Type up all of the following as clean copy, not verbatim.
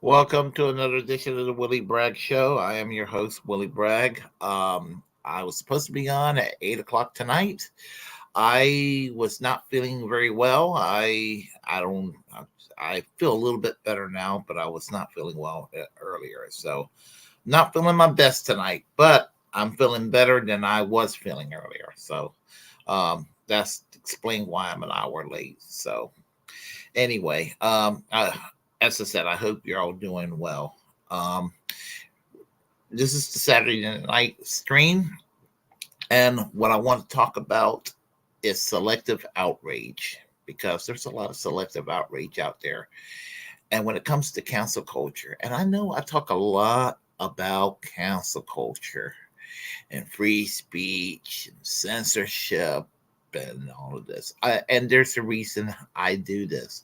Welcome to another edition of the Willie Bragg Show. I am your host, Willie Bragg. I was supposed to be on at 8 o'clock tonight. I was not feeling very well. I feel a little bit better now, but I was not feeling well earlier. So not feeling my best tonight, but I'm feeling better than I was feeling earlier. So that's explain why I'm an hour late. So anyway, as I said, I hope you're all doing well. Um, this is the Saturday night stream, and what I want to talk about is selective outrage because there's a lot of selective outrage out there. And when it comes to cancel culture, and I know I talk a lot about cancel culture and free speech and censorship and all of this. And there's a reason I do this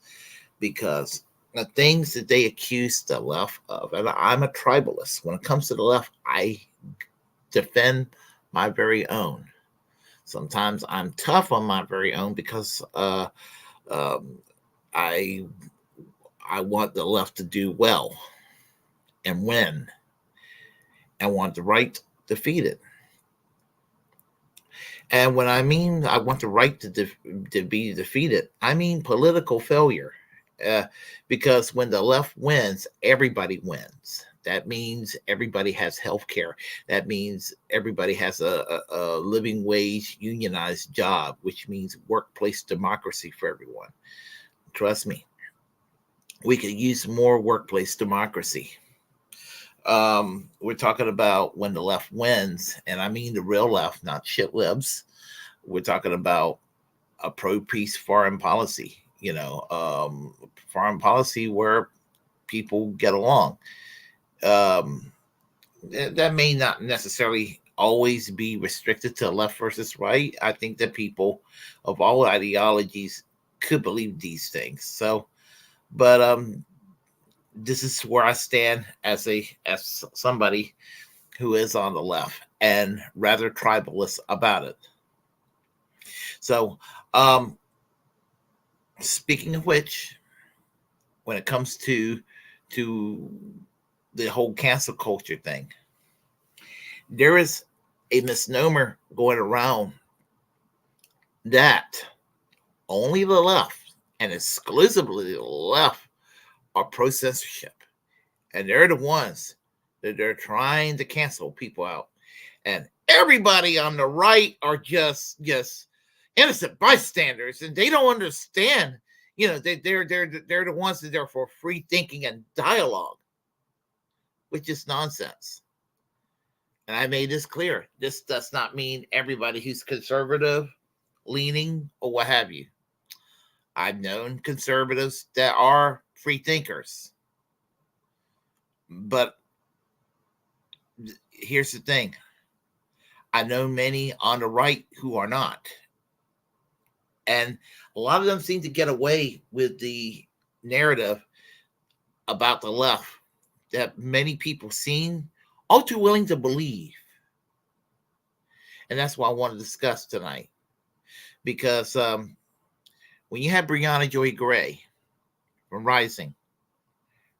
because the things that they accuse the left of, and I'm a tribalist. When it comes to the left, I defend my very own. Sometimes I'm tough on my very own because um, I I want the left to do well and win, and want the right defeated. And when I mean I want the right to be defeated, I mean political failure. Uh, because when the left wins, everybody wins. That means everybody has health care. That means everybody has a living wage unionized job, which means workplace democracy for everyone. Trust me, we could use more workplace democracy. We're talking about when the left wins, and I mean the real left, not shit libs. We're talking about a pro peace foreign policy, foreign policy where people get along. Um, that may not necessarily always be restricted to left versus right. I think that people of all ideologies could believe these things. So, but this is where I stand as somebody who is on the left and rather tribalist about it. So, speaking of which, when it comes to the whole cancel culture thing, there is a misnomer going around that only the left and exclusively the left are pro censorship, and they're the ones that they're trying to cancel people out, and everybody on the right are just innocent bystanders, and they don't understand. They're the ones that are for free thinking and dialogue, which is nonsense. And I made this clear. This does not mean everybody who's conservative, leaning, or what have you. I've known conservatives that are free thinkers. But here's the thing. I know many on the right who are not. And a lot of them seem to get away with the narrative about the left that many people seem all too willing to believe. And that's what I want to discuss tonight. Because when you have Briahna Joy Gray from Rising,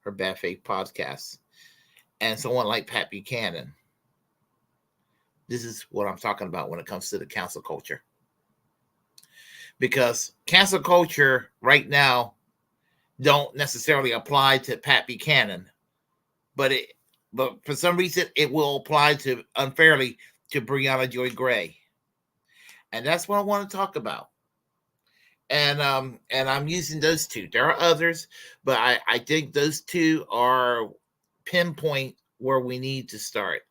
her Bad Faith podcast, and someone like Pat Buchanan, this is what I'm talking about when it comes to the cancel culture. Because cancel culture right now don't necessarily apply to Pat Buchanan, but for some reason it will apply to unfairly to Briahna Joy Gray. And that's what I want to talk about. And I'm using those two. There are others, but I think those two are pinpoint where we need to start.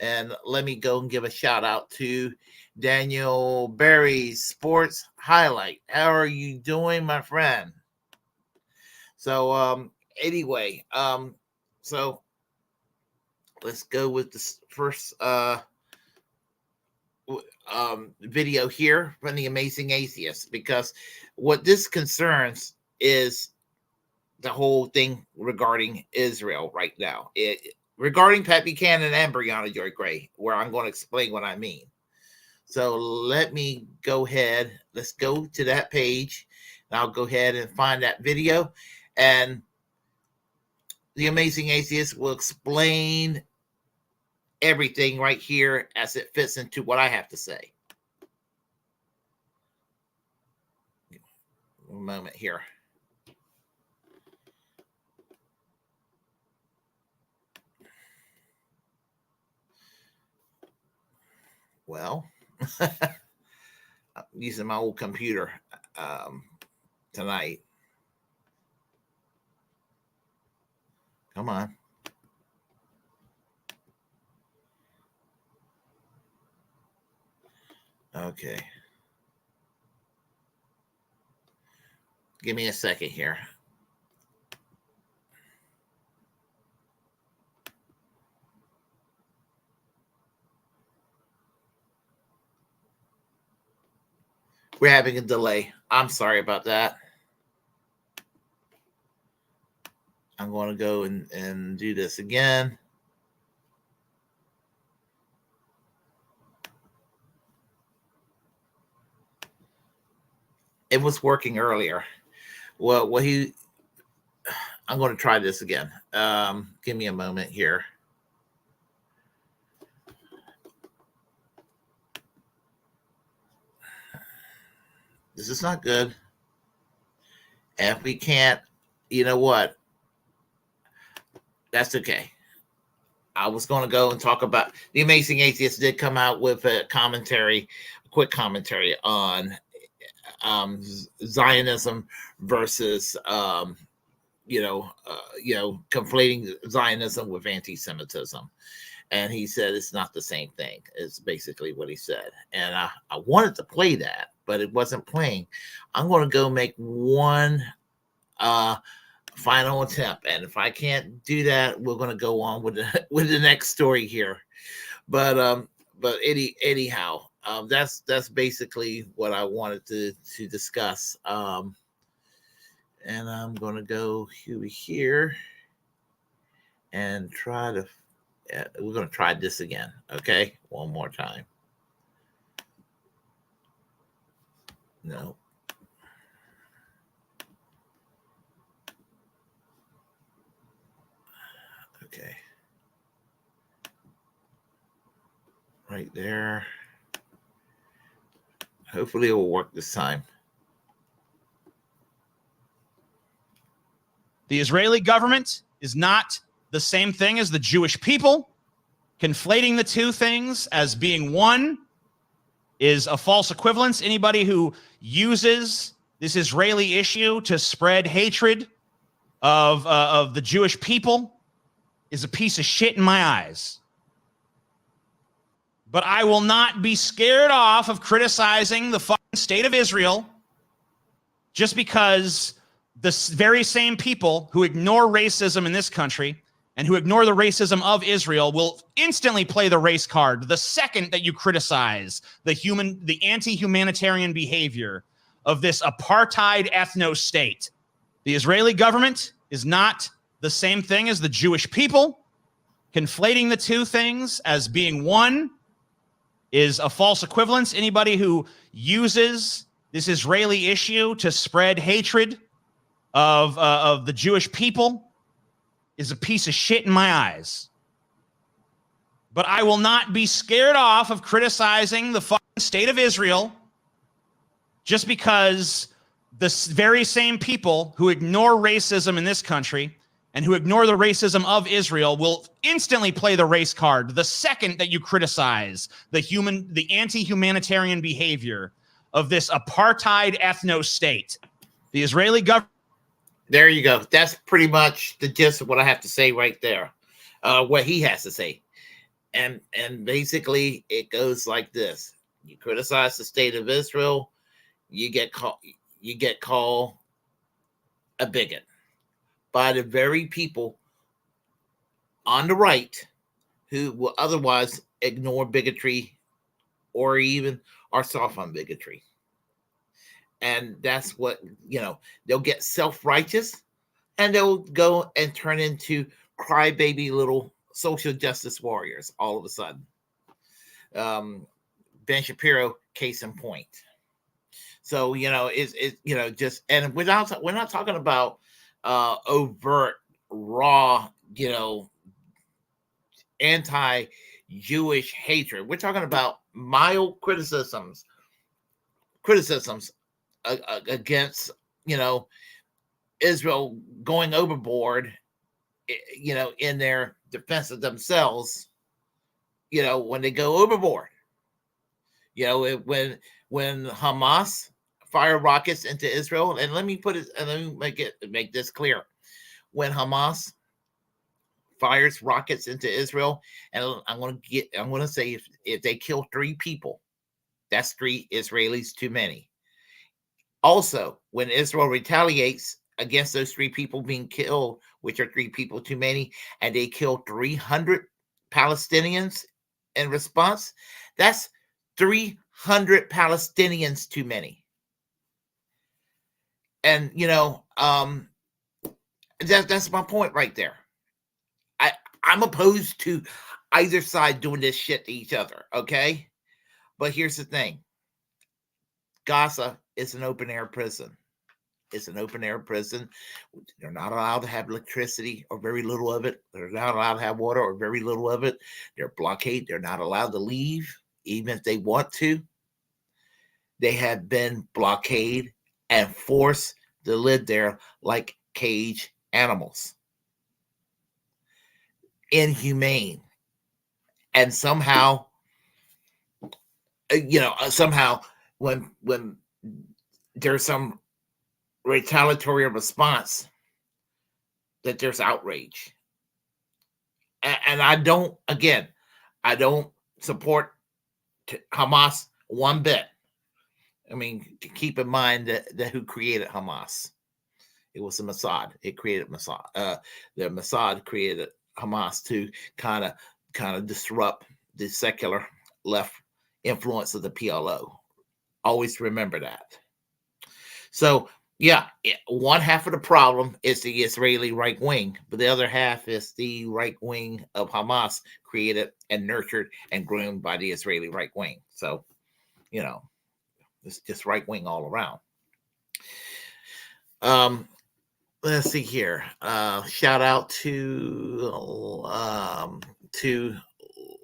And let me go and give a shout out to Daniel Berry's Sports Highlight. How are you doing, my friend? So anyway, so let's go with this first video here from the Amazing Atheist, because what this concerns is the whole thing regarding Israel right now. Regarding Pat Buchanan and Briahna Joy Gray, where I'm going to explain what I mean. So let me go ahead. Let's go to that page, and I'll go ahead and find that video. And The Amazing Atheist will explain everything right here as it fits into what I have to say. A moment here. Well, I'm using my old computer tonight. Come on. Okay. Give me a second here. We're having a delay. I'm sorry about that. I'm going to go and do this again. It was working earlier. Well, I'm going to try this again. Give me a moment here. This is not good. And if we can't, you know what? That's okay. I was going to go and talk about the Amazing Atheist did come out with a quick commentary on Zionism versus conflating Zionism with anti-Semitism. And he said it's not the same thing. It's basically what he said. And I wanted to play that, but it wasn't playing. I'm going to go make one final attempt, and if I can't do that, we're going to go on with the next story here. But anyhow, that's basically what I wanted to discuss. And I'm going to go here and try to. We're going to try this again. Okay, one more time. No. Okay. Right there. Hopefully it will work this time. The Israeli government is not the same thing as the Jewish people. Conflating the two things as being one is a false equivalence. Anybody who uses this Israeli issue to spread hatred of the Jewish people is a piece of shit in my eyes. But I will not be scared off of criticizing the fucking state of Israel just because the very same people who ignore racism in this country and who ignore the racism of Israel will instantly play the race card the second that you criticize the anti-humanitarian behavior of this apartheid ethno-state. The Israeli government is not the same thing as the Jewish people. Conflating the two things as being one is a false equivalence. Anybody who uses this Israeli issue to spread hatred of the Jewish people is a piece of shit in my eyes. But I will not be scared off of criticizing the fucking state of Israel just because the very same people who ignore racism in this country and who ignore the racism of Israel will instantly play the race card the second that you criticize the anti-humanitarian behavior of this apartheid ethno-state. The Israeli government. There you go. That's pretty much the gist of what I have to say right there. What he has to say. And basically it goes like this. You criticize the state of Israel, you get called a bigot by the very people on the right who will otherwise ignore bigotry or even are soft on bigotry. And that's what, they'll get self-righteous and they'll go and turn into crybaby little social justice warriors all of a sudden. Ben Shapiro, case in point. So, it's just, and we're not talking about overt raw, anti-Jewish hatred. We're talking about mild criticisms against, Israel going overboard, in their defense of themselves, when they go overboard, when Hamas fire rockets into Israel, and let me make this clear. When Hamas fires rockets into Israel, and I'm going to say if they kill 3 people, that's 3 Israelis too many. Also, when Israel retaliates against those 3 people being killed, which are 3 people too many, and they kill 300 Palestinians in response, that's 300 Palestinians too many. And that's my point right there. I'm opposed to either side doing this shit to each other, okay? But here's the thing. Gaza is an open-air prison. It's an open-air prison. They're not allowed to have electricity or very little of it. They're not allowed to have water or very little of it. They're blockaded. They're not allowed to leave, even if they want to. They have been blockaded and forced to live there like cage animals. Inhumane. And somehow, when there's some retaliatory response, that there's outrage. And I don't support Hamas one bit. I mean, keep in mind that who created Hamas? It was the Mossad. It created Mossad. The Mossad created Hamas to kind of disrupt the secular left influence of the PLO. Always remember that. So, yeah, one half of the problem is the Israeli right wing, but the other half is the right wing of Hamas, created and nurtured and groomed by the Israeli right wing. So, it's just right wing all around. Let's see here. Shout out to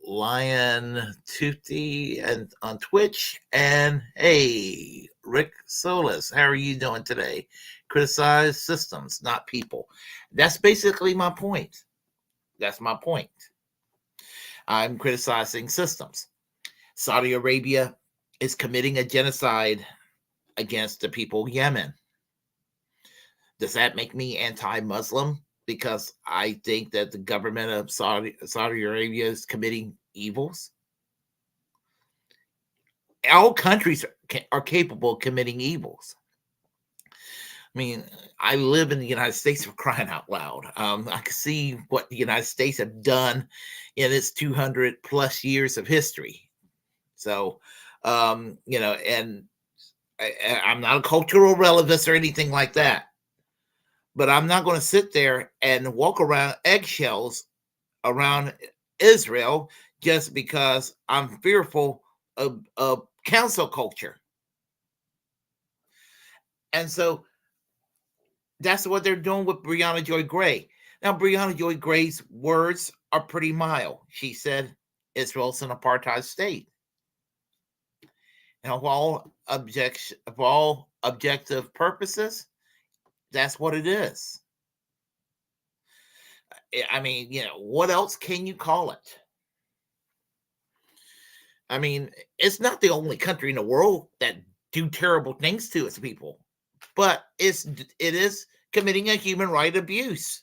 Lion Toothy and on Twitch, and hey, Rick Solis, how are you doing today? Criticize systems, not people. That's basically my point. That's my point. I'm criticizing systems. Saudi Arabia is committing a genocide against the people of Yemen. Does that make me anti-Muslim? Because I think that the government of Saudi Arabia is committing evils. All countries are capable of committing evils. I mean, I live in the United States, for crying out loud. I can see what the United States have done in its 200 plus years of history. So, and I'm not a cultural relativist or anything like that. But I'm not going to sit there and walk around eggshells around Israel just because I'm fearful of cancel culture. And so that's what they're doing with Briahna Joy Gray. Now, Briahna Joy Gray's words are pretty mild. She said Israel's an apartheid state. Now, of all objective purposes, that's what it is. I mean, what else can you call it? I mean, it's not the only country in the world that do terrible things to its people, but it is committing a human right abuse.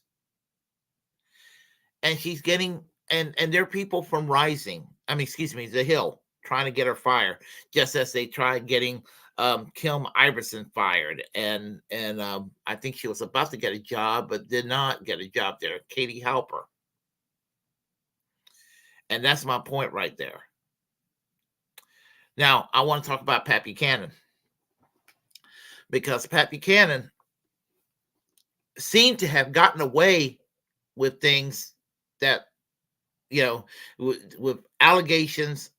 And she's getting, and there are people from the Hill, trying to get her fired, just as they tried getting Kim Iverson fired, and I think she was about to get a job, but did not get a job there. Katie Halper, and that's my point right there. Now I want to talk about Pat Buchanan, because Pat Buchanan seemed to have gotten away with things that, with allegations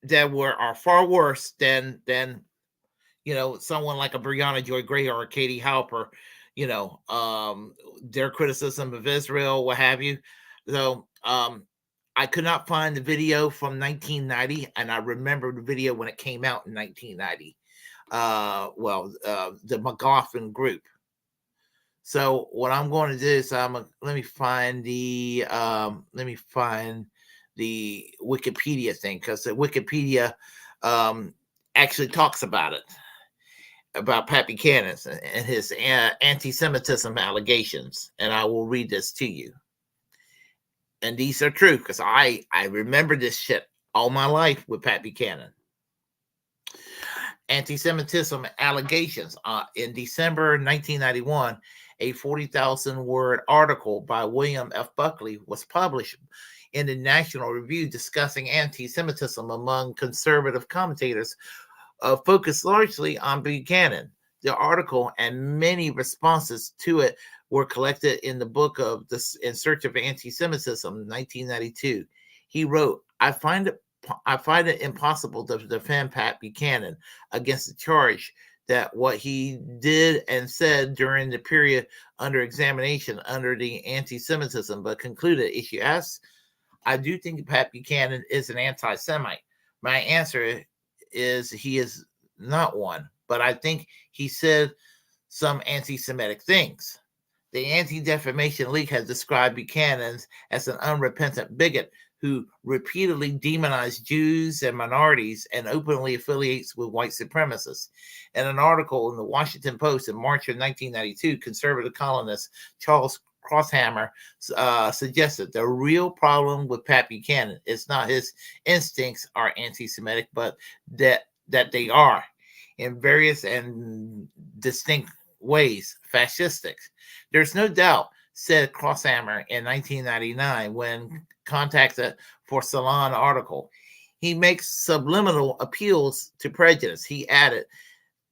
that are far worse than someone like a Briahna Joy Gray or a Katie Halper, their criticism of Israel, what have you. So I could not find the video from 1990, and I remember the video when it came out in 1990. The McLaughlin group. So what I'm going to do is let me find the Wikipedia thing, because the Wikipedia actually talks about it, about Pat Buchanan and his anti-Semitism allegations, and I will read this to you. And these are true, because I remember this shit all my life with Pat Buchanan. Anti-Semitism allegations. In December 1991, a 40,000-word article by William F. Buckley was published in the National Review discussing anti-Semitism among conservative commentators, focused largely on Buchanan. The article and many responses to it were collected in the book of In Search of Anti-Semitism, 1992. He wrote, I find it impossible to defend Pat Buchanan against the charge that what he did and said during the period under examination under the anti-Semitism, but concluded, issue S, I do think Pat Buchanan is an anti-Semite. My answer is he is not one, but I think he said some anti-Semitic things. The Anti-Defamation League has described Buchanan as an unrepentant bigot who repeatedly demonized Jews and minorities and openly affiliates with white supremacists. In an article in the Washington Post in March of 1992, conservative columnist Charles Crosshammer suggested the real problem with Pat Buchanan is not his instincts are anti-Semitic, but that they are, in various and distinct ways, fascistic. There's no doubt, said Crosshammer in 1999 when contacted for Salon article. He makes subliminal appeals to prejudice. He added,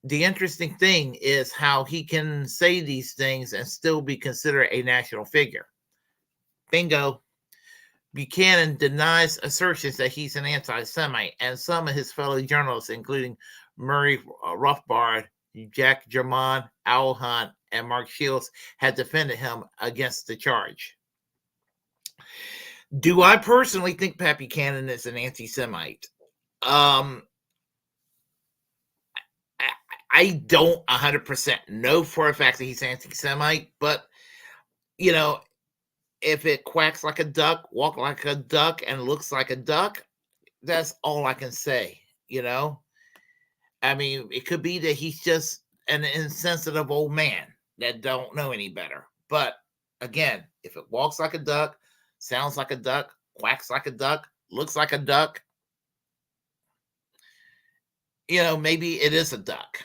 the interesting thing is how he can say these things and still be considered a national figure. Bingo. Buchanan denies assertions that he's an anti-Semite, and some of his fellow journalists, including Murray Rothbard, Jack German, Owl Hunt, and Mark Shields, had defended him against the charge. Do I personally think Pat Buchanan is an anti-Semite? I don't 100% know for a fact that he's anti-Semite, but, if it quacks like a duck, walks like a duck, and looks like a duck, that's all I can say, I mean, it could be that he's just an insensitive old man that don't know any better. But again, if it walks like a duck, sounds like a duck, quacks like a duck, looks like a duck, maybe it is a duck.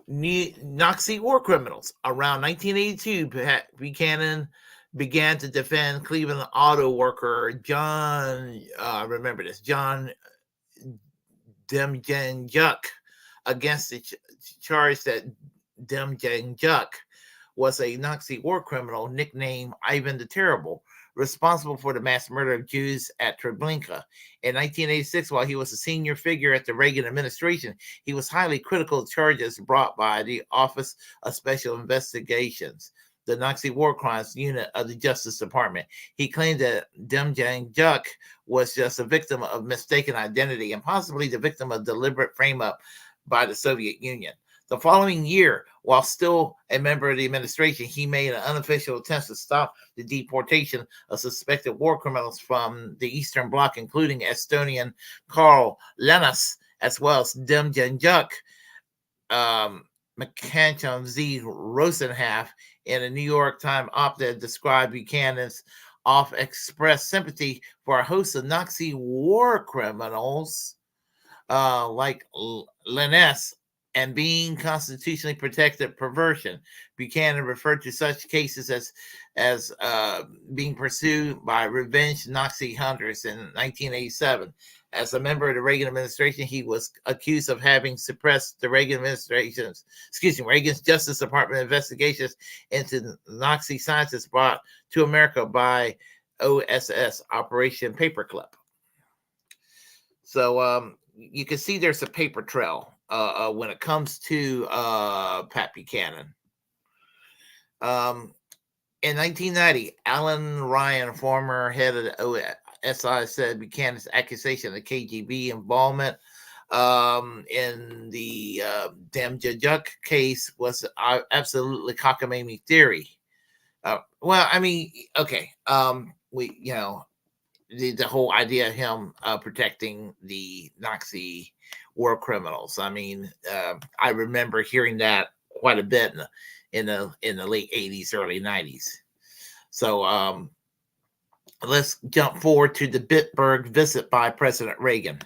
Nazi war criminals. Around 1982, Pat Buchanan began to defend Cleveland auto worker John Demjanjuk against the charge that Demjanjuk was a Nazi war criminal nicknamed Ivan the Terrible, responsible for the mass murder of Jews at Treblinka. In 1986, while he was a senior figure at the Reagan administration, he was highly critical of charges brought by the Office of Special Investigations, the Nazi War Crimes Unit of the Justice Department. He claimed that Demjanjuk was just a victim of mistaken identity and possibly the victim of deliberate frame-up by the Soviet Union. The following year, while still a member of the administration, he made an unofficial attempt to stop the deportation of suspected war criminals from the Eastern Bloc, including Estonian Karl Lennas, as well as Demjanjuk. McCancham Z. Rosenhalf in a New York Times op-ed described Buchanan's off-expressed sympathy for a host of Nazi war criminals like Lennas and being constitutionally protected perversion. Buchanan referred to such cases as being pursued by revenge Nazi hunters in 1987. As a member of the Reagan administration, he was accused of having suppressed the Reagan's Justice Department investigations into Nazi scientists brought to America by OSS, Operation Paperclip. So you can see there's a paper trail when it comes to Pat Buchanan. In 1990, Alan Ryan, former head of the OSI, said Buchanan's accusation of the KGB involvement in the Demjanjuk case was absolutely cockamamie theory. Well, I mean, okay, the whole idea of him protecting the Nazi war criminals. I mean, I remember hearing that quite a bit in the late 80s, early 90s. So let's jump forward to the Bitburg visit by President Reagan.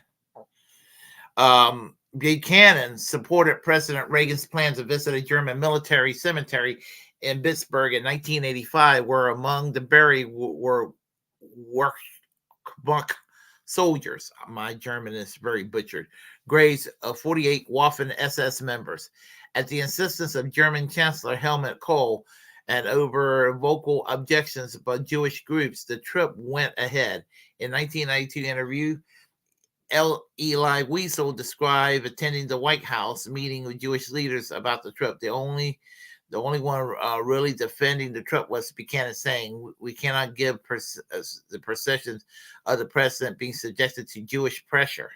Buchanan supported President Reagan's plan to visit a German military cemetery in Pittsburgh in 1985, where among the buried were Buck soldiers. My German is very butchered. Graves of 48 Waffen SS members. At the insistence of German Chancellor Helmut Kohl and over vocal objections by Jewish groups, the trip went ahead. In 1992 interview, Eli Wiesel described attending the White House meeting with Jewish leaders about the trip. The only one really defending the trip was Buchanan, saying, "We cannot give the perceptions of the president being subjected to Jewish pressure."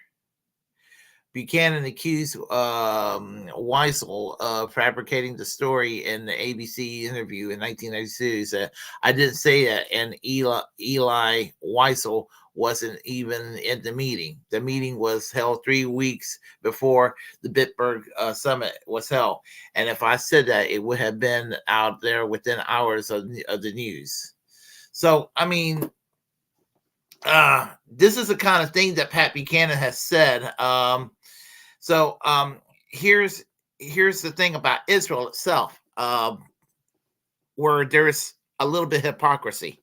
Buchanan accused Wiesel of fabricating the story in the ABC interview in 1992. He said, "I didn't say that," and Eli Wiesel wasn't even in the meeting. The meeting was held 3 weeks before the Bitburg summit was held. And if I said that, it would have been out there within hours of the news. So, I mean, this is the kind of thing that Pat Buchanan has said. Here's the thing about Israel itself, where there's a little bit of hypocrisy.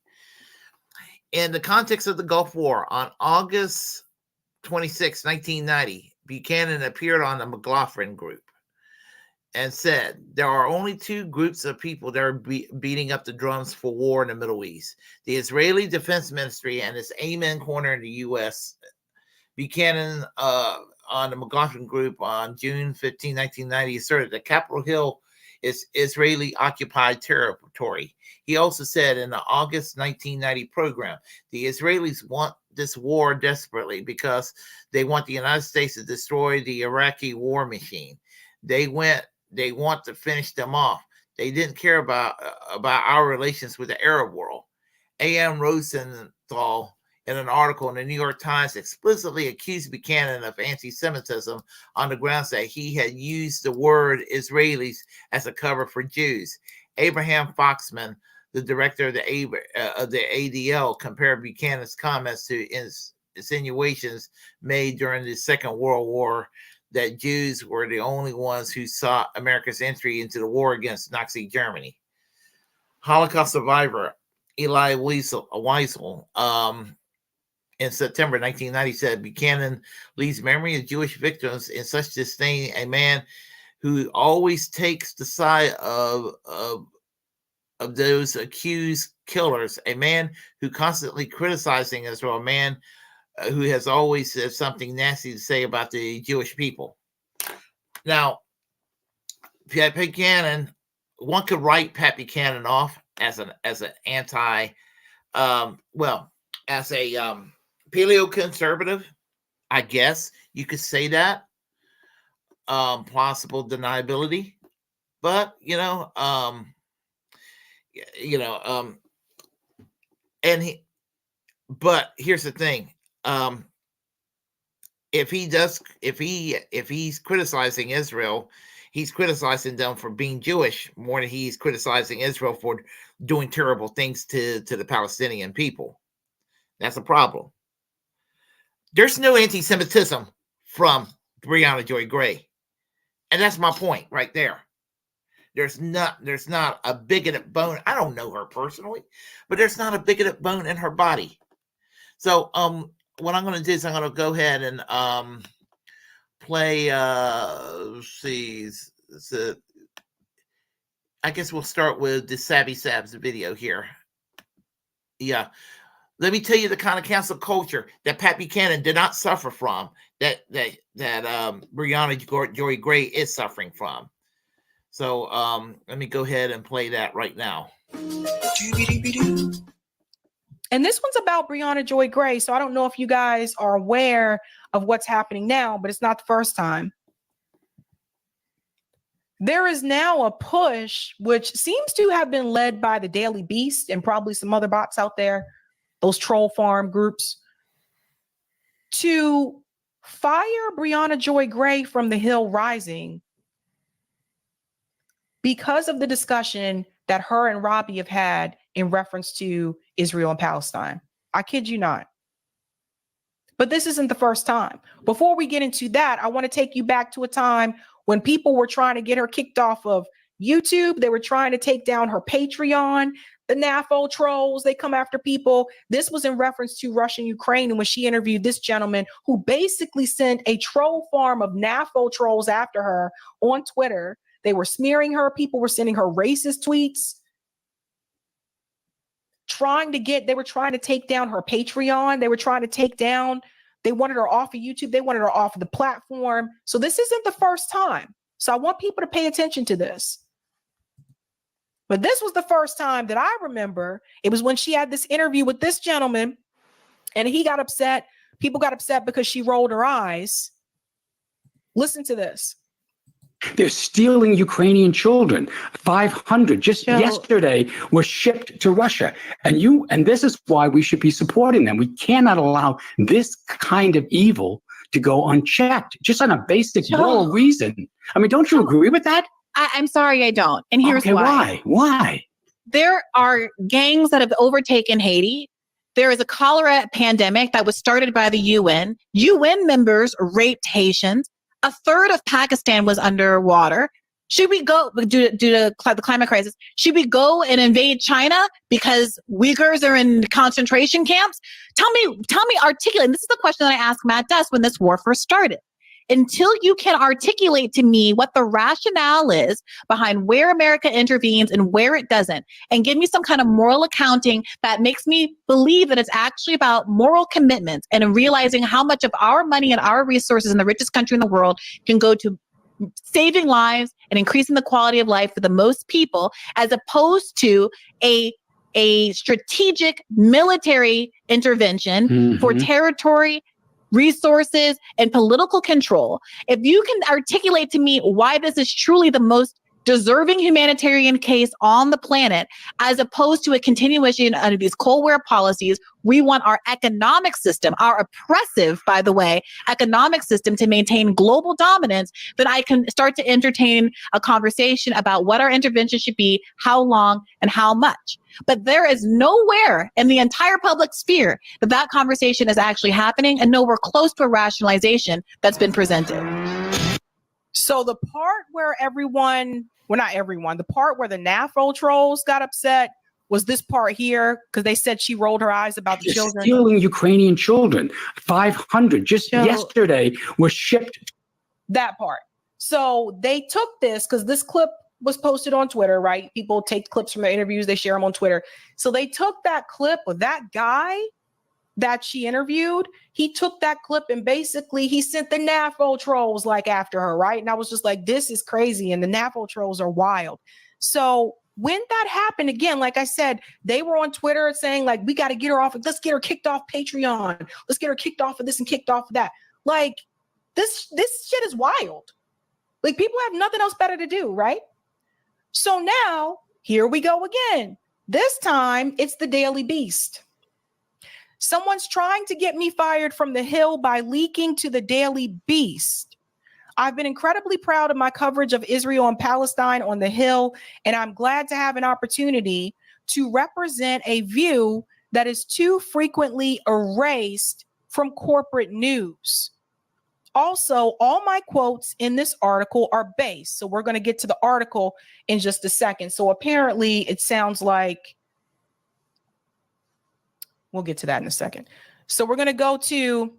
In the context of the Gulf War, on August 26, 1990, Buchanan appeared on the McLaughlin Group and said, "There are only two groups of people that are beating up the drums for war in the Middle East: the Israeli Defense Ministry and its Amen Corner in the U.S." Buchanan, on the McLaughlin Group on June 15, 1990, asserted that Capitol Hill is Israeli-occupied territory. He also said in the August 1990 program, the Israelis want this war desperately because they want the United States to destroy the Iraqi war machine. They want to finish them off. They didn't care about our relations with the Arab world. A.M. Rosenthal, in an article in the New York Times, explicitly accused Buchanan of anti-Semitism on the grounds that he had used the word Israelis as a cover for Jews. Abraham Foxman, the director of the ADL, compared Buchanan's comments to insinuations made during the Second World War that Jews were the only ones who sought America's entry into the war against Nazi Germany. Holocaust survivor Eli Wiesel, in September 1990, said Buchanan leaves memory of Jewish victims in such disdain, a man who always takes the side of those accused killers, a man who constantly criticizing Israel, a man who has always said something nasty to say about the Jewish people. Now, Pat Buchanan, one could write Pat Buchanan off as an anti, as a paleo-conservative, I guess you could say that. Plausible deniability, but but here's the thing. If he's criticizing Israel, he's criticizing them for being Jewish more than he's criticizing Israel for doing terrible things to the Palestinian people. That's a problem. There's no anti-Semitism from Briahna Joy Gray. And that's my point right there. There's not a bigoted bone. I don't know her personally, but there's not a bigoted bone in her body. So what I'm going to do is I'm going to go ahead and play, so I guess we'll start with the Savvy Sabs video here. Yeah. Let me tell you the kind of cancel culture that Pat Buchanan did not suffer from, that Briahna Joy Gray is suffering from. So let me go ahead and play that right now. And this one's about Briahna Joy Gray. So I don't know if you guys are aware of what's happening now, but it's not the first time. There is now a push, which seems to have been led by the Daily Beast and probably some other bots out there, those troll farm groups, to fire Briahna Joy Gray from the Hill Rising because of the discussion that her and Robbie have had in reference to Israel and Palestine. I kid you not. But this isn't the first time. Before we get into that, I want to take you back to a time when people were trying to get her kicked off of YouTube. They were trying to take down her Patreon. The NAFO trolls, they come after people. This was in reference to Russia and Ukraine. And when she interviewed this gentleman who basically sent a troll farm of NAFO trolls after her on Twitter, they were smearing her. People were sending her racist tweets. They were trying to take down her Patreon. They wanted her off of YouTube. They wanted her off of the platform. So this isn't the first time. So I want people to pay attention to this. But this was the first time that I remember. It was when she had this interview with this gentleman and he got upset. People got upset because she rolled her eyes. Listen to this. They're stealing Ukrainian children. 500 just yesterday were shipped to Russia. And this is why we should be supporting them. We cannot allow this kind of evil to go unchecked, just on a basic moral reason. I mean, don't you agree with that? I'm sorry, I don't. And here's why. Why? There are gangs that have overtaken Haiti. There is a cholera pandemic that was started by the UN. UN members raped Haitians. A third of Pakistan was underwater. Should we go, due to the climate crisis, should we go and invade China because Uyghurs are in concentration camps? Tell me, articulate. And this is the question that I asked Matt Duss when this war first started. Until you can articulate to me what the rationale is behind where America intervenes and where it doesn't, and give me some kind of moral accounting that makes me believe that it's actually about moral commitments and realizing how much of our money and our resources in the richest country in the world can go to saving lives and increasing the quality of life for the most people, as opposed to a strategic military intervention for territory, resources, and political control. If you can articulate to me why this is truly the most deserving humanitarian case on the planet, as opposed to a continuation of these Cold War policies, we want our economic system, our oppressive, by the way, economic system to maintain global dominance, then I can start to entertain a conversation about what our intervention should be, how long, and how much. But there is nowhere in the entire public sphere that conversation is actually happening, and nowhere close to a rationalization that's been presented. So the part where the part where the NAFO trolls got upset was this part here, because they said she rolled her eyes about the children. Stealing Ukrainian children. 500 just yesterday were shipped. That part. So they took this, because this clip was posted on Twitter, right? People take clips from their interviews, they share them on Twitter. So they took that clip of that guy that she interviewed. He took that clip and basically he sent the NAFO trolls after her, right? And I was just like, this is crazy. And the NAFO trolls are wild. So when that happened, again, like I said, they were on Twitter saying we got to get her off. Let's get her kicked off Patreon. Let's get her kicked off of this and kicked off of that. This shit is wild. People have nothing else better to do, right? So now here we go again. This time it's the Daily Beast. Someone's trying to get me fired from the Hill by leaking to the Daily Beast. I've been incredibly proud of my coverage of Israel and Palestine on the Hill, and I'm glad to have an opportunity to represent a view that is too frequently erased from corporate news. Also, all my quotes in this article are based. So we're going to get to the article in just a second. So apparently it sounds like we'll get to that in a second. So we're going to go to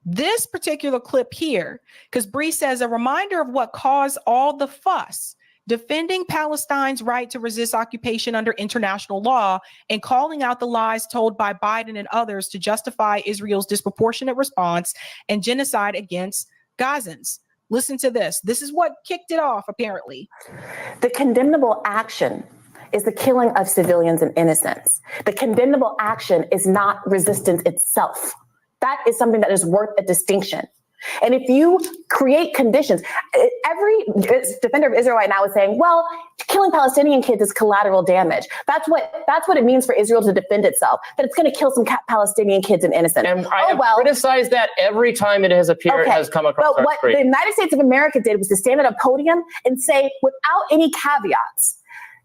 this particular clip here, because Bree says, a reminder of what caused all the fuss, defending Palestine's right to resist occupation under international law and calling out the lies told by Biden and others to justify Israel's disproportionate response and genocide against Gazans. Listen to this. This is what kicked it off, apparently. The condemnable action is the killing of civilians and innocents. The condemnable action is not resistance itself. That is something that is worth a distinction. And if you create conditions, every defender of Israel right now is saying, well, killing Palestinian kids is collateral damage. That's what it means for Israel to defend itself, that it's going to kill some Palestinian kids and innocent. And I have criticized that every time it has appeared, has come across But what the United States of America did was to stand at a podium and say, without any caveats,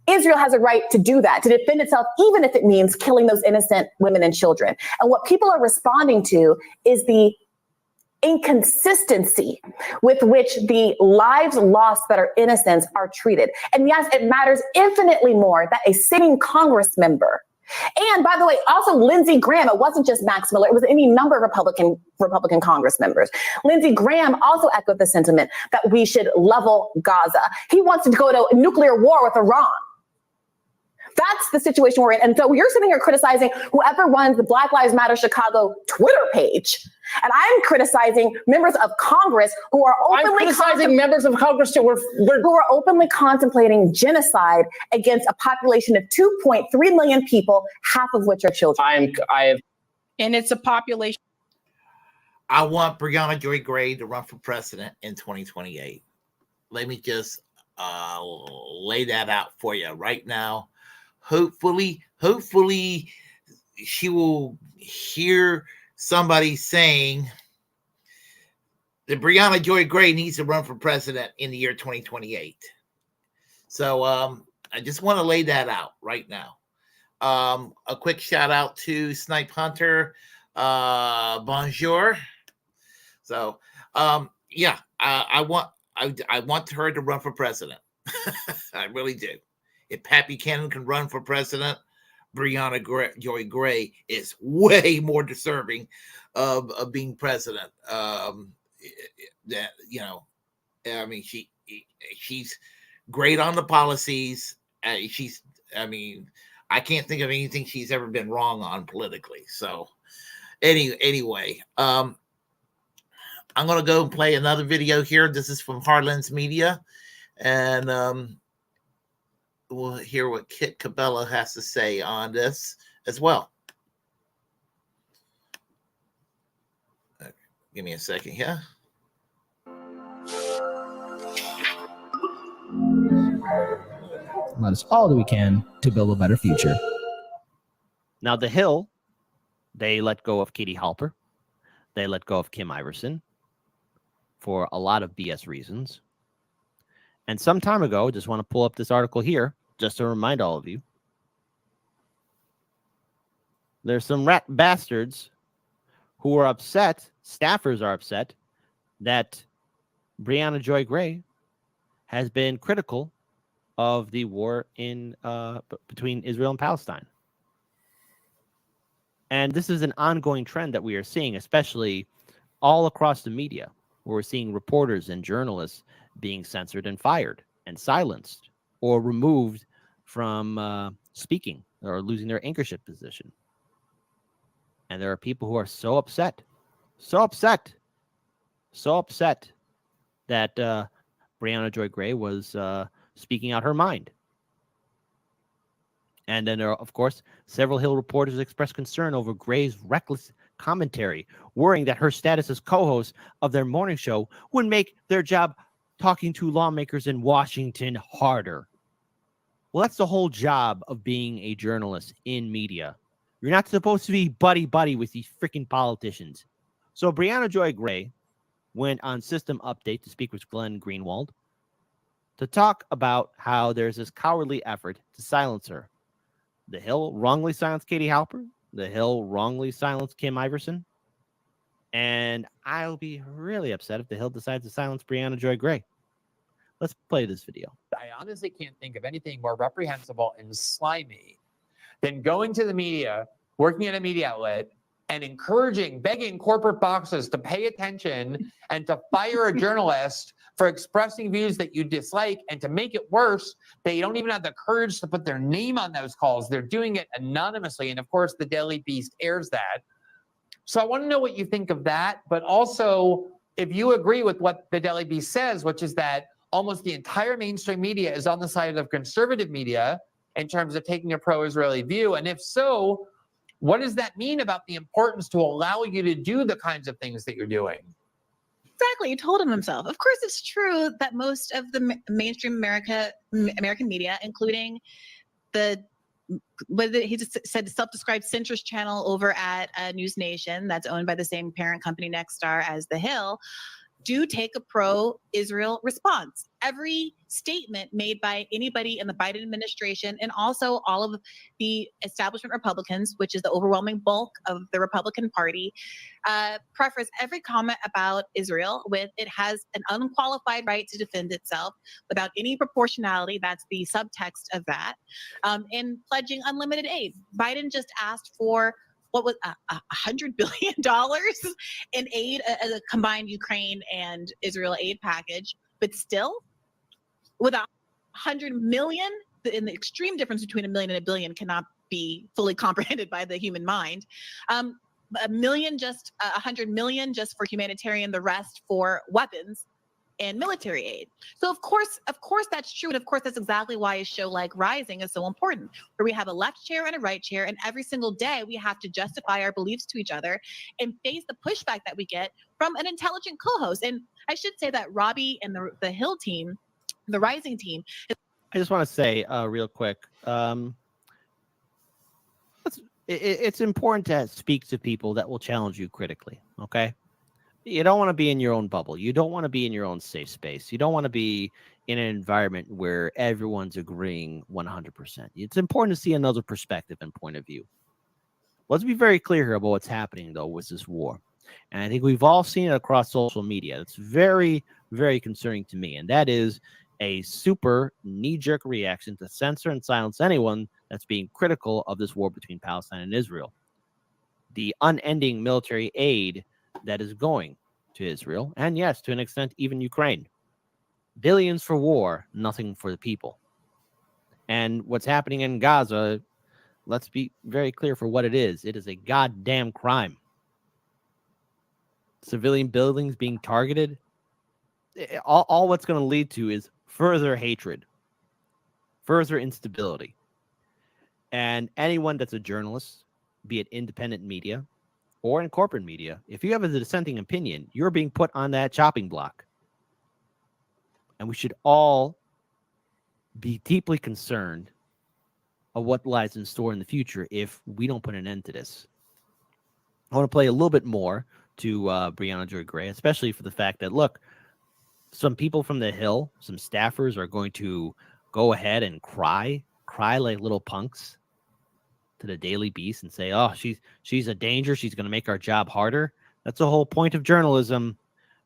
Israel has a right to do that, to defend itself, even if it means killing those innocent women and children. And what people are responding to is the inconsistency with which the lives lost that are innocents are treated. And yes, it matters infinitely more that a sitting Congress member, and by the way, also Lindsey Graham, it wasn't just Max Miller, it was any number of Republican Congress members. Lindsey Graham also echoed the sentiment that we should level Gaza. He wants to go to nuclear war with Iran. That's the situation we're in. And so you're sitting here criticizing whoever runs the Black Lives Matter Chicago Twitter page. And I'm criticizing members of Congress who are openly who are openly contemplating genocide against a population of 2.3 million people, half of which are children. And it's a population. I want Briahna Joy Gray to run for president in 2028. Let me just lay that out for you right now. Hopefully she will hear somebody saying that Briahna Joy Gray needs to run for president in the year 2028. So I just want to lay that out right now. A quick shout out to Snipe Hunter. Bonjour. So I want her to run for president. I really do. If Pat Buchanan can run for president, Briahna Joy Gray is way more deserving of being president. She's great on the policies. I can't think of anything she's ever been wrong on politically. So anyway, I'm going to go and play another video here. This is from Harlan's Media. And we'll hear what Kit Cabela has to say on this as well. Give me a second here. Let us all do we can to build a better future. Now, The Hill, they let go of Katie Halper. They let go of Kim Iverson for a lot of BS reasons. And some time ago, just want to pull up this article here, just to remind all of you. There's some rat bastards who are upset, staffers are upset, that Briahna Joy Gray has been critical of the war in between Israel and Palestine. And this is an ongoing trend that we are seeing, especially all across the media, where we're seeing reporters and journalists being censored and fired and silenced or removed from speaking or losing their anchorship position. And there are people who are so upset that Briahna Joy Gray was speaking out her mind. And then there are, of course, several Hill reporters expressed concern over Gray's reckless commentary, worrying that her status as co-host of their morning show would make their job talking to lawmakers in Washington harder. Well, that's the whole job of being a journalist in media. You're not supposed to be buddy-buddy with these freaking politicians. So Briahna Joy Gray went on System Update to speak with Glenn Greenwald to talk about how there's this cowardly effort to silence her. The Hill wrongly silenced Katie Halper. The Hill wrongly silenced Kim Iverson. And I'll be really upset if the Hill decides to silence Briahna Joy Gray. Let's play this video. I honestly can't think of anything more reprehensible and slimy than going to the media, working at a media outlet, and encouraging, begging corporate bosses to pay attention and to fire a journalist for expressing views that you dislike, and to make it worse, they don't even have the courage to put their name on those calls. They're doing it anonymously. And of course, the Daily Beast airs that. So I want to know what you think of that, but also if you agree with what the Daily Beast says, which is that almost the entire mainstream media is on the side of conservative media in terms of taking a pro-Israeli view, and if so, what does that mean about the importance to allow you to do the kinds of things that you're doing? Exactly. He told him himself. Of course, it's true that most of the mainstream American media, including he just said the self-described centrist channel over at News Nation that's owned by the same parent company Nexstar as The Hill, do take a pro-Israel response. Every statement made by anybody in the Biden administration and also all of the establishment Republicans, which is the overwhelming bulk of the Republican Party, preface every comment about Israel with it has an unqualified right to defend itself without any proportionality. That's the subtext of that. In pledging unlimited aid. Biden just asked for what was $100 billion in aid, a combined Ukraine and Israel aid package, but still with $100 million, and the extreme difference between $1 million and $1 billion cannot be fully comprehended by the human mind. $100 million just for humanitarian, the rest for weapons and military aid. So of course that's true. And of course, that's exactly why a show like Rising is so important, where we have a left chair and a right chair. And every single day we have to justify our beliefs to each other and face the pushback that we get from an intelligent co-host. And I should say that Robbie and the Hill team, the Rising team. I just want to say real quick, it's important to speak to people that will challenge you critically. Okay. You don't want to be in your own bubble. You don't want to be in your own safe space. You don't want to be in an environment where everyone's agreeing 100%. It's important to see another perspective and point of view. Let's be very clear here about what's happening, though, with this war. And I think we've all seen it across social media. It's very, very concerning to me. And that is a super knee-jerk reaction to censor and silence anyone that's being critical of this war between Palestine and Israel. The unending military aid that is going to Israel, and yes, to an extent, even Ukraine. Billions for war, nothing for the people. And what's happening in Gaza, let's be very clear for what it is. It is a goddamn crime. Civilian buildings being targeted. All what's going to lead to is further hatred, further instability. And anyone that's a journalist, be it independent media, or in corporate media, if you have a dissenting opinion, you're being put on that chopping block. And we should all be deeply concerned of what lies in store in the future if we don't put an end to this. I want to play a little bit more to Briahna Joy Gray, especially for the fact that, look, some people from the Hill, some staffers are going to go ahead and cry like little punks to the Daily Beast and say, oh, she's a danger. She's going to make our job harder. That's the whole point of journalism.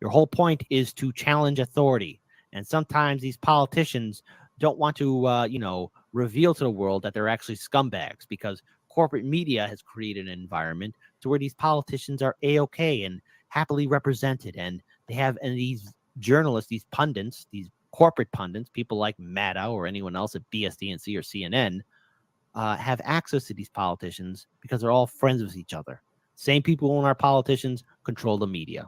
Your whole point is to challenge authority. And sometimes these politicians don't want to, reveal to the world that they're actually scumbags, because corporate media has created an environment to where these politicians are A-okay and happily represented. And they have, and these journalists, these pundits, these corporate pundits, people like Maddow or anyone else at BSDNC or CNN, have access to these politicians because they're all friends with each other. Same people who own our politicians control the media.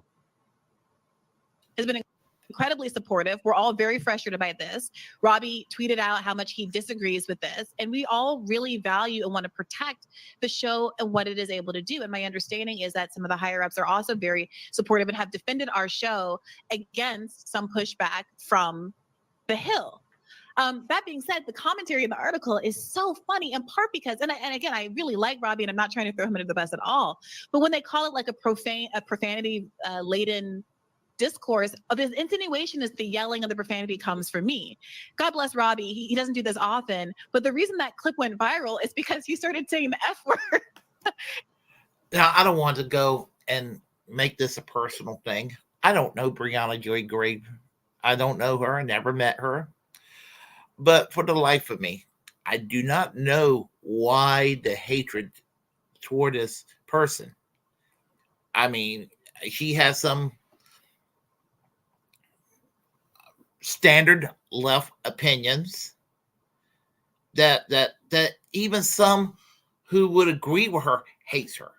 Has been incredibly supportive. We're all very frustrated by this. Robbie tweeted out how much he disagrees with this, and we all really value and want to protect the show and what it is able to do. And my understanding is that some of the higher ups are also very supportive and have defended our show against some pushback from the Hill. That being said, the commentary in the article is so funny, in part because, and again, I really like Robbie, and I'm not trying to throw him under the bus at all, but when they call it like a profanity laden discourse, this insinuation is the yelling of the profanity comes from me. God bless Robbie. He doesn't do this often, but the reason that clip went viral is because he started saying the F word. Now, I don't want to go and make this a personal thing. I don't know Briahna Joy Gray. I don't know her. I never met her. But for the life of me, I do not know why the hatred toward this person. I mean, she has some standard left opinions that even some who would agree with her hates her.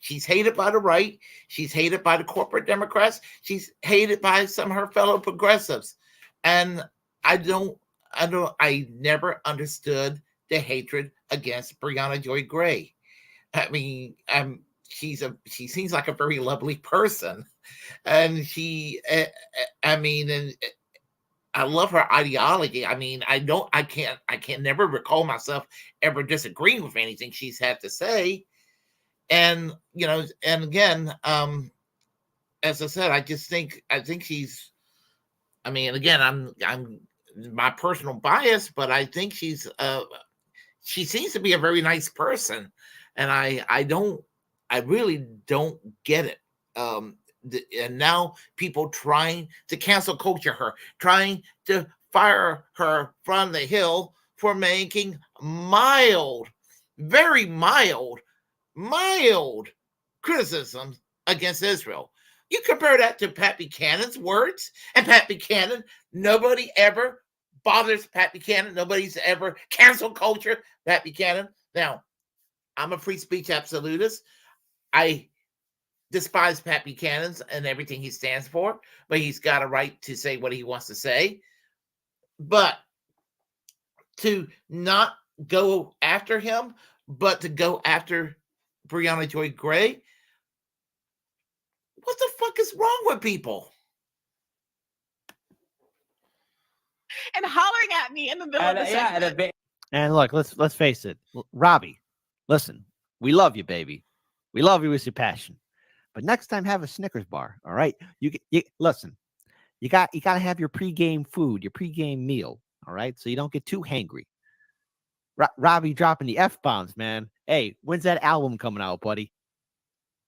She's hated by the right. She's hated by the corporate Democrats. She's hated by some of her fellow progressives. And I never understood the hatred against Briahna Joy Gray. I mean, she seems like a very lovely person, and and I love her ideology. I mean, I can never recall myself ever disagreeing with anything she's had to say. And, and again, as I said, I think she's, I mean, again, I'm my personal bias, but I think she seems to be a very nice person. And I really don't get it. And now people trying to cancel culture her, trying to fire her from the Hill for making very mild criticisms against Israel. You compare that to Pat Buchanan's words, and Pat Buchanan, nobody ever bothers Pat Buchanan. Nobody's ever canceled culture Pat Buchanan. Now, I'm a free speech absolutist. I despise Pat Buchanan's and everything he stands for, but he's got a right to say what he wants to say. But to not go after him, but to go after Briahna Joy Gray, what the fuck is wrong with people? And hollering at me in the middle of the segment. And look, let's face it, Robbie. Listen, we love you, baby. We love you with your passion. But next time, have a Snickers bar. All right. You listen. You got to have your pregame food, your pregame meal. All right, so you don't get too hangry. Robbie dropping the F-bombs, man. Hey, when's that album coming out, buddy?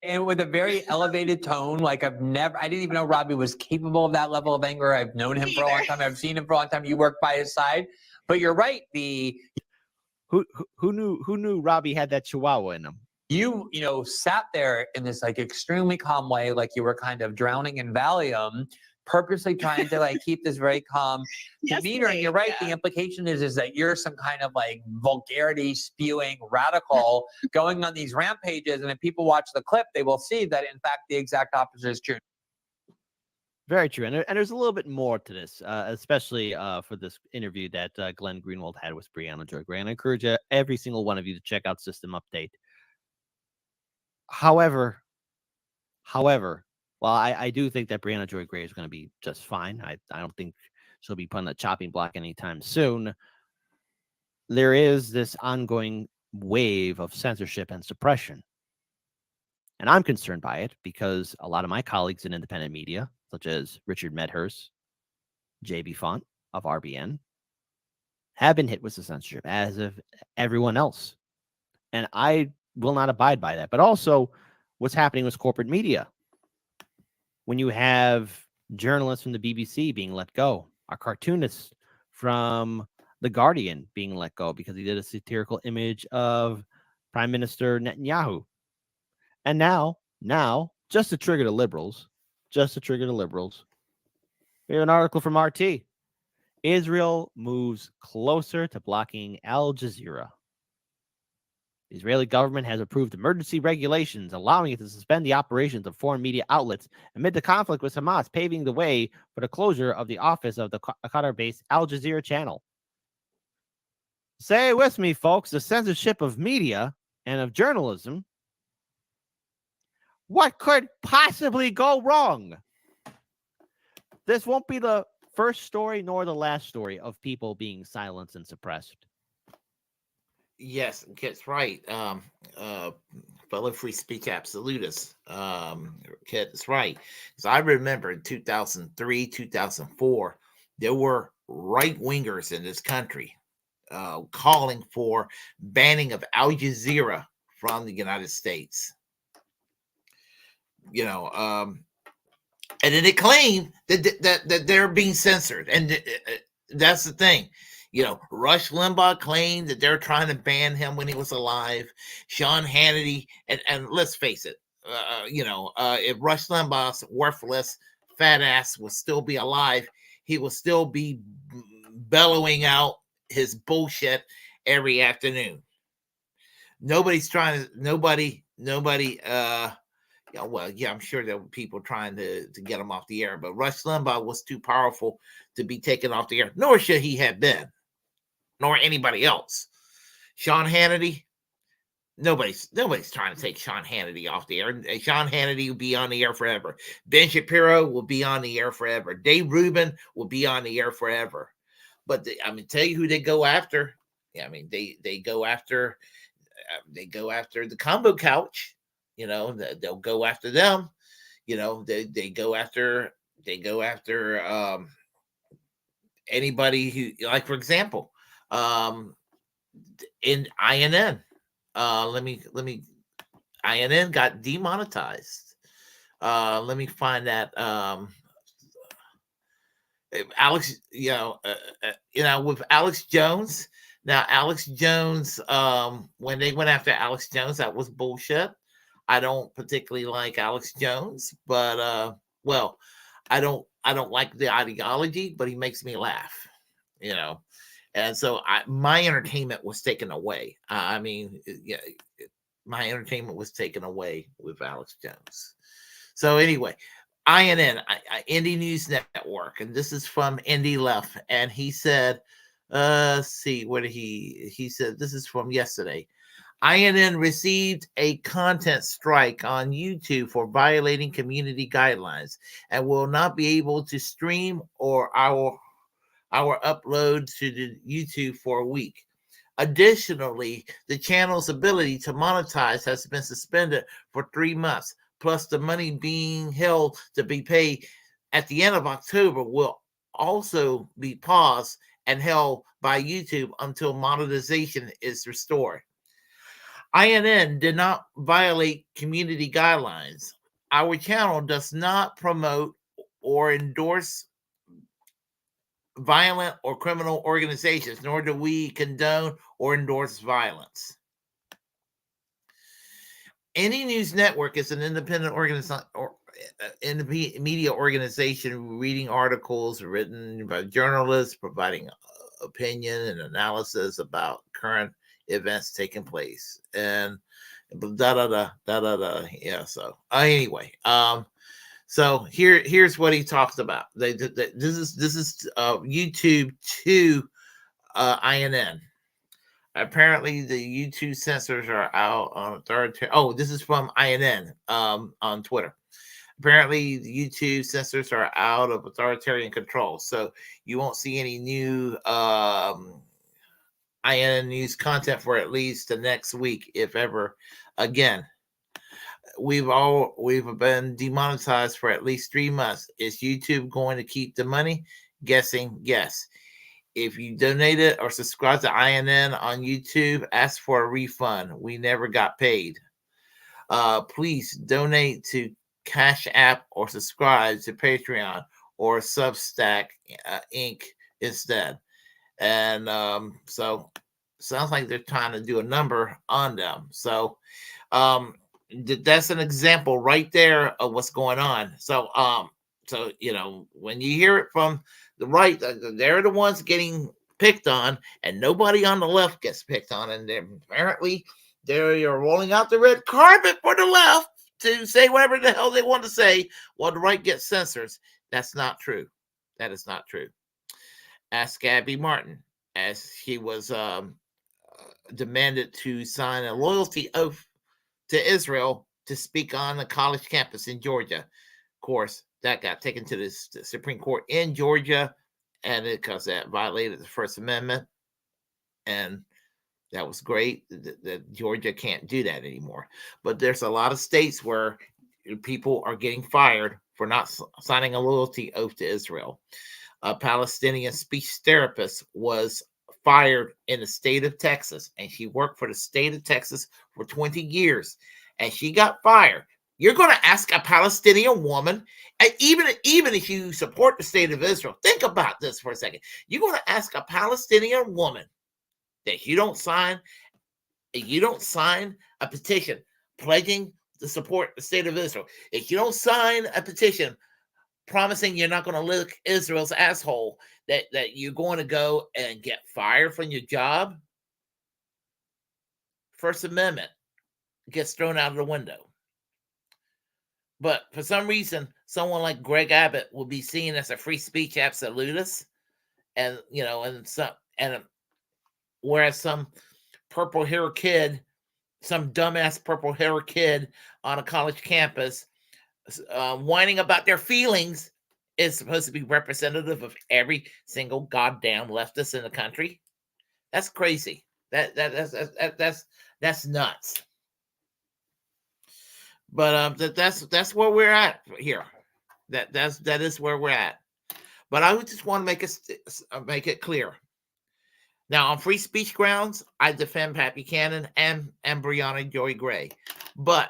And with a very elevated tone, like I didn't even know Robbie was capable of that level of anger. I've known him for a long time. I've seen him for a long time. You work by his side. But you're right. Who knew Robbie had that chihuahua in him? You sat there in this like extremely calm way, like you were kind of drowning in Valium, purposely trying to like keep this very calm demeanor. And you're right. Yeah. The implication is that you're some kind of like vulgarity spewing radical going on these rampages. And if people watch the clip, they will see that in fact the exact opposite is true. Very true. And there's a little bit more to this, especially for this interview that Glenn Greenwald had with Briahna Joy Gray. And I encourage every single one of you to check out System Update. However, while I do think that Briahna Joy Gray is going to be just fine, I don't think she'll be put on the chopping block anytime soon. There is this ongoing wave of censorship and suppression. And I'm concerned by it because a lot of my colleagues in independent media, such as Richard Medhurst, JB Font of RBN, have been hit with the censorship, as of everyone else. And I will not abide by that. But also what's happening with corporate media. When you have journalists from the BBC being let go, our cartoonists from The Guardian being let go because he did a satirical image of Prime Minister Netanyahu. And now, just to trigger the liberals, we have an article from RT. Israel moves closer to blocking Al Jazeera. The Israeli government has approved emergency regulations allowing it to suspend the operations of foreign media outlets amid the conflict with Hamas, paving the way for the closure of the office of the Qatar-based Al Jazeera channel. Say it with me, folks, the censorship of media and of journalism. What could possibly go wrong? This won't be the first story nor the last story of people being silenced and suppressed. Yes, Kit's right. Fellow free speech absolutist. Kit is right. Because I remember in 2003, 2004, there were right-wingers in this country calling for banning of Al Jazeera from the United States. And then they claim that they're being censored. And that's the thing. Rush Limbaugh claimed that they're trying to ban him when he was alive. Sean Hannity, and let's face it, if Rush Limbaugh's worthless fat ass will still be alive, he will still be bellowing out his bullshit every afternoon. Nobody nobody. Yeah, well, yeah, I'm sure there were people trying to get him off the air, but Rush Limbaugh was too powerful to be taken off the air. Nor should he have been, nor anybody else. Sean Hannity. Nobody's trying to take Sean Hannity off the air. Sean Hannity will be on the air forever. Ben Shapiro will be on the air forever. Dave Rubin will be on the air forever. But tell you who they go after. Yeah, I mean, they go after the combo couch. You know, they'll go after them. You know, they go after anybody who, like, for example, in INN. Let me INN got demonetized. Let me find that. Alex, with Alex Jones. Now, Alex Jones, when they went after Alex Jones, that was bullshit. I don't particularly like Alex Jones, but I don't like the ideology, but he makes me laugh, you know. And so my entertainment was taken away. My entertainment was taken away with Alex Jones. So anyway, INN, Indie News Network, and this is from Indy Left, and he said, see, what did he said, this is from yesterday. INN received a content strike on YouTube for violating community guidelines and will not be able to stream or our upload to the YouTube for a week. Additionally, the channel's ability to monetize has been suspended for 3 months. Plus, the money being held to be paid at the end of October will also be paused and held by YouTube until monetization is restored. INN did not violate community guidelines. Our channel does not promote or endorse violent or criminal organizations, nor do we condone or endorse violence. Indie News Network is an independent media organization reading articles written by journalists, providing opinion and analysis about current events taking place, and yeah. So anyway, so here's what he talks about. This is YouTube to INN. Apparently, the YouTube censors are out on authoritarian. Oh, this is from INN on Twitter. Apparently, the YouTube censors are out of authoritarian control, so you won't see any new INN news content for at least the next week, if ever again. We've been demonetized for at least 3 months. Is YouTube going to keep the money? Guessing yes. If you donated or subscribe to INN on YouTube, ask for a refund. We never got paid. Please donate to Cash App or subscribe to Patreon or Substack Inc. instead. And so sounds like they're trying to do a number on them. So that's an example right there of what's going on. So you know, when you hear it from the right, they're the ones getting picked on, and nobody on the left gets picked on. And apparently they're rolling out the red carpet for the left to say whatever the hell they want to say while the right gets censors. That's not true. That is not true. Ask Gabby Martin, as she was demanded to sign a loyalty oath to Israel to speak on a college campus in Georgia. Of course, that got taken to the Supreme Court in Georgia, and because that violated the First Amendment, and that was great that Georgia can't do that anymore. But there's a lot of states where people are getting fired for not signing a loyalty oath to Israel. A Palestinian speech therapist was fired in the state of Texas, and she worked for the state of Texas for 20 years, and she got fired. You're going to ask a Palestinian woman, and even if you support the state of Israel, think about this for a second. You're going to ask a Palestinian woman that you don't sign a petition pledging to support the state of Israel. If you don't sign a petition promising you're not going to lick Israel's asshole, that you're going to go and get fired from your job. First Amendment gets thrown out of the window. But for some reason, someone like Greg Abbott will be seen as a free speech absolutist, and whereas some purple hair kid, some dumbass purple hair kid on a college campus, whining about their feelings, is supposed to be representative of every single goddamn leftist in the country. That's crazy. That's nuts. But that's where we're at here. That is where we're at. But I would just want to make it clear. Now, on free speech grounds, I defend Pat Buchanan and Briahna Joy Gray. But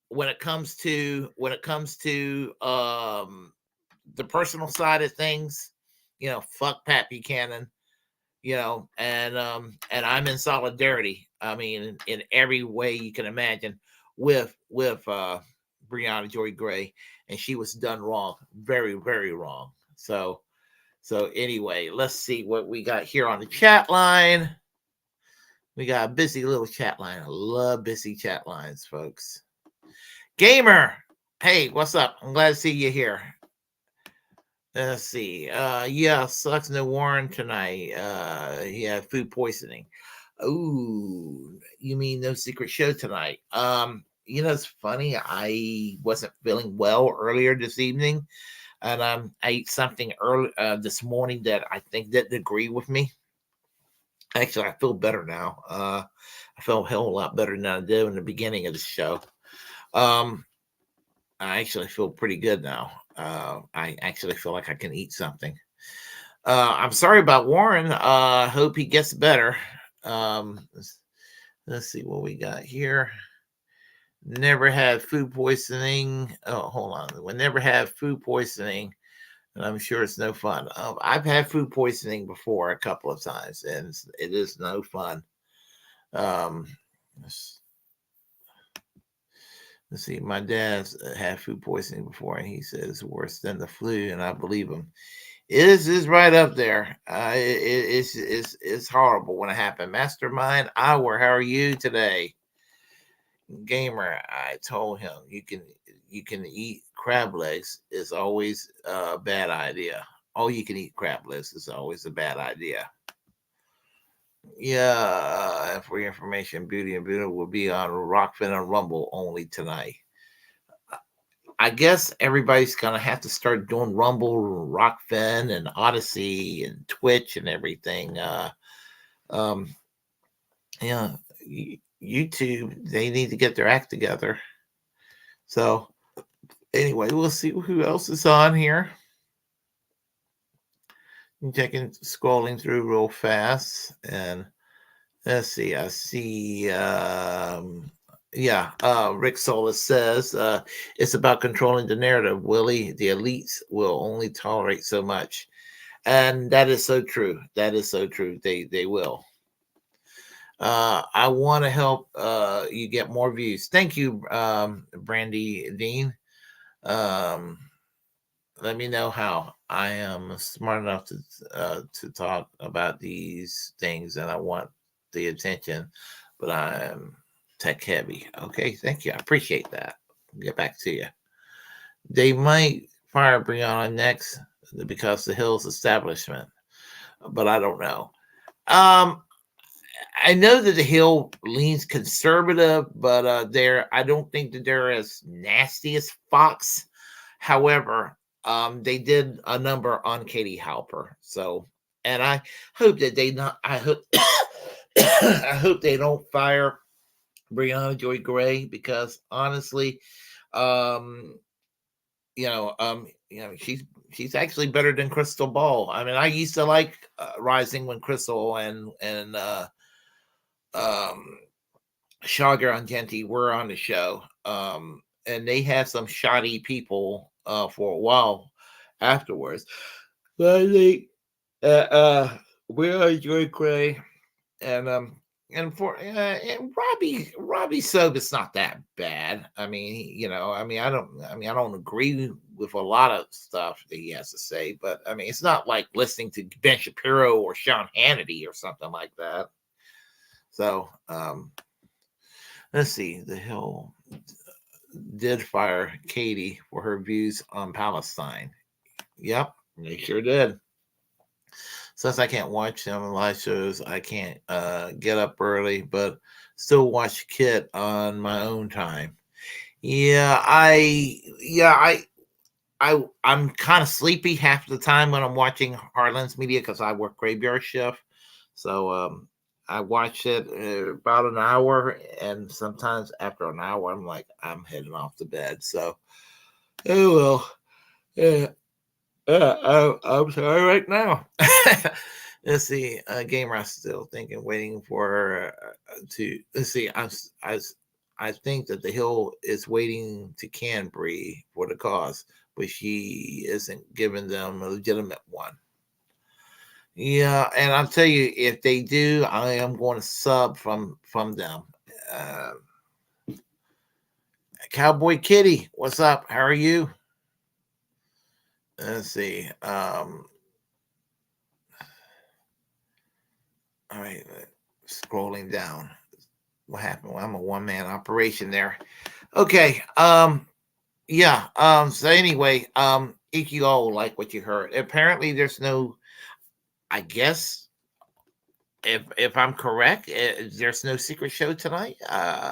when it comes to the personal side of things, fuck Pat Buchanan, and I'm in solidarity. I mean, in every way you can imagine with Briahna Joy Gray, and she was done wrong, very, very wrong. So anyway, let's see what we got here on the chat line. We got a busy little chat line. I love busy chat lines, folks. Gamer, hey, what's up? I'm glad to see you here. Let's see. Yeah, sucks no Warren tonight. He had food poisoning. Ooh, you mean no secret show tonight? It's funny. I wasn't feeling well earlier this evening, and I ate something early this morning that I think didn't agree with me. Actually, I feel better now. I feel a whole lot better than I did in the beginning of the show. I actually feel pretty good now. I actually feel like I can eat something. I'm sorry about Warren. Hope he gets better. Let's see what we got here. Never had food poisoning. Oh, hold on. We never had food poisoning, and I'm sure it's no fun. I've had food poisoning before a couple of times, and it is no fun. Let's see. My dad's had food poisoning before, and he says it's worse than the flu, and I believe him. It is right up there. It's horrible when it happened. Mastermind Hour, how are you today? Gamer, I told him you can eat crab legs is always a bad idea. All you can eat crab legs is always a bad idea. Yeah, for your information, Beauty and Buddha will be on Rockfin and Rumble only tonight. I guess everybody's gonna have to start doing Rumble, Rockfin, and Odyssey, and Twitch, and everything. YouTube, they need to get their act together. So anyway, we'll see who else is on here. I'm scrolling through real fast, and let's see. I see. Rick Solis says it's about controlling the narrative, Willie. The elites will only tolerate so much, and that is so true. That is so true. They will. I want to help you get more views. Thank you, Brandy Dean. Let me know how. I am smart enough to talk about these things, and I want the attention, but I am tech heavy. Okay, thank you. I appreciate that. I'll get back to you. They might fire Briahna next because the Hill's establishment, but I don't know. I know that the Hill leans conservative, but I don't think that they're as nasty as Fox. However, they did a number on Katie Halper. So, and I hope that I hope they don't fire Briahna Joy Gray, because honestly, she's actually better than Crystal Ball. I mean, I used to like Rising when Crystal and Shagar and Genty were on the show. And they had some shoddy people for a while afterwards. But I think Briahna Joy Gray and Robbie Soap is not that bad. I mean, I don't agree with a lot of stuff that he has to say, but I mean, it's not like listening to Ben Shapiro or Sean Hannity or something like that. So, Let's see. The Hill did fire Katie for her views on Palestine. Yep, they sure did. Since I can't watch some live shows, I can't get up early, but still watch Kit on my own time. I'm kind of sleepy half the time when I'm watching Heartland's Media because I work graveyard shift. So I watch it about an hour, and sometimes after an hour, I'm heading off to bed. So, oh well, yeah. I'm sorry right now. Let's see. Gamer, I'm still thinking, waiting for her to. Let's see. I think that the Hill is waiting to can Bree for the cause, but she isn't giving them a legitimate one. Yeah, and I'll tell you, if they do, I am going to sub from them. Cowboy Kitty, what's up? How are you? Let's see. All right, scrolling down. What happened? Well, I'm a one-man operation there. Okay. Yeah. So anyway, if you all like what you heard, apparently there's no. I guess if I'm correct, there's no secret show tonight.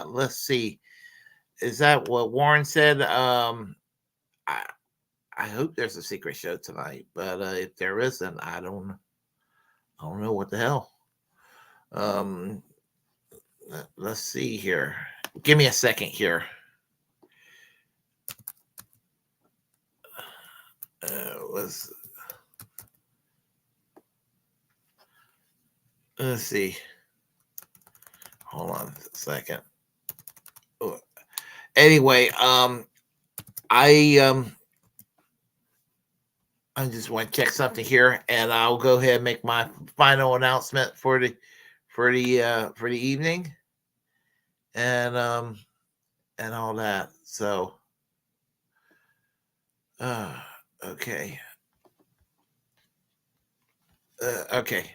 Let's see. Is that what Warren said? I hope there's a secret show tonight, but if there isn't, I don't know what the hell. Let's see here. Give me a second here. Let's see. Hold on a second. Oh. Anyway, I just want to check something here, and I'll go ahead and make my final announcement for the evening, and all that. So, okay. Okay.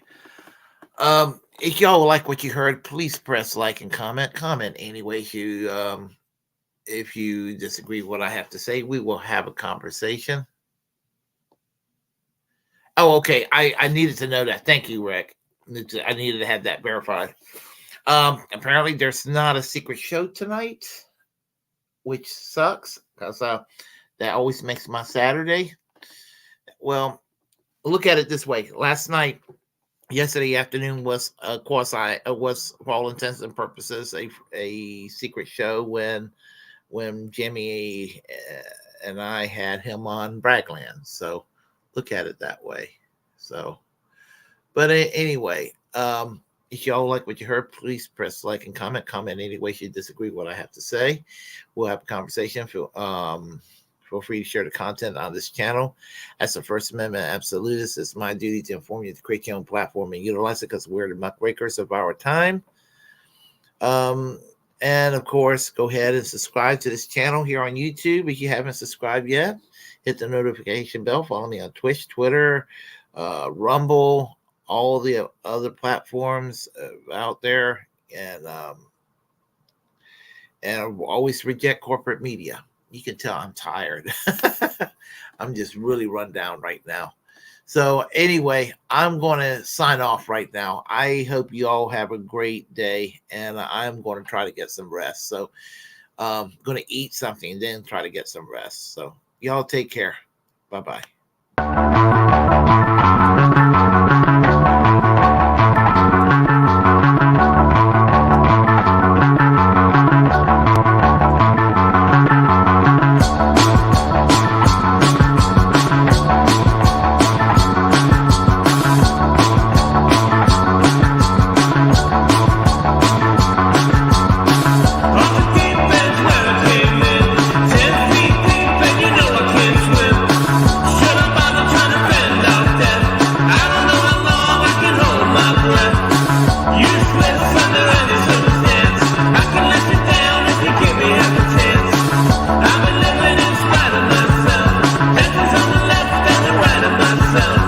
If y'all like what you heard, please press like and comment. Comment anyway. If you disagree with what I have to say, we will have a conversation. Oh, okay. I needed to know that. Thank you, Rick. I needed to have that verified. Apparently, there's not a secret show tonight, which sucks because that always makes my Saturday. Well, look at it this way. Yesterday afternoon was was for all intents and purposes a secret show when Jimmy and I had him on Bragland. So look at it that way. So, but anyway, if y'all like what you heard, please press like and comment. Comment any way you disagree with what I have to say. We'll have a conversation. Feel free to share the content on this channel. As the First Amendment absolutist, it's my duty to inform you to create your own platform and utilize it because we're the muckrakers of our time. And of course, go ahead and subscribe to this channel here on YouTube if you haven't subscribed yet. Hit the notification bell. Follow me on Twitch, Twitter, Rumble, all the other platforms out there, and always reject corporate media. You can tell I'm tired. I'm just really run down right now. So anyway, I'm going to sign off right now. I hope you all have a great day, and I'm going to try to get some rest. So I'm going to eat something and then try to get some rest. So y'all take care. Bye-bye. Myself.